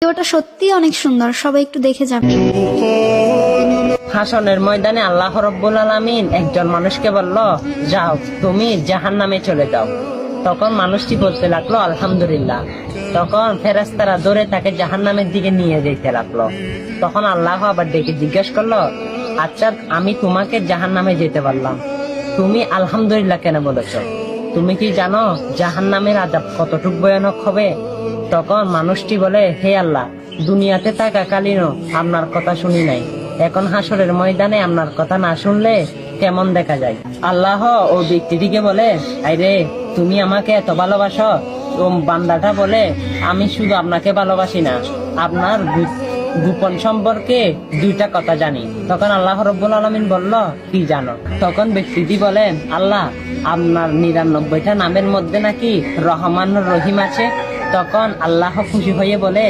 ভিডিওটা সত্যি অনেক সুন্দর, সবাই একটু দেখে যাবে। হাসনের ময়দানে আল্লাহ রাব্বুল আলামিন একজন মানুষকে বলল, যাও তুমি জাহান্নামে চলে যাও। তখন মানুষটি বলতে লাগলো আলহামদুলিল্লাহ। তখন ফেরেশতারা ধরে তাকে জাহান্নামের দিকে নিয়ে যেতে লাগলো। তখন আল্লাহ আবার ডেকে জিজ্ঞেস করলো, আচ্ছা আমি তোমাকে জাহান্নামে যেতে পারলাম, তুমি আলহামদুলিল্লাহ কেন বলেছো? তুমি কি জানো জাহান্নামের আযাব কতটুকু ভয়ানক হবে? তখন মানুষটি বলে, হে আল্লাহ, দুনিয়াতে থাকাকালীনও আপনার কথা শুনি নাই, এখন হাসরের ময়দানে আপনার কথা না শুনলে কেমন দেখা যায়? আল্লাহ ও ব্যক্তিটিকে বলে, আরে তুমি আমাকে এত ভালোবাসো? ও বান্দাটা বলে, আমি শুধু আপনাকে ভালোবাসি না, আপনার গোপন সম্পর্কে দুইটা কথা জানি। তখন আল্লাহ রাব্বুল আলামিন বলল, কি জানো? তখন ব্যক্তিটি বলেন, আল্লাহ, আপনার 99টা নামের মধ্যে নাকি রহমান রহিম আছে। তখন আল্লাহ খুশি হয়ে বলে,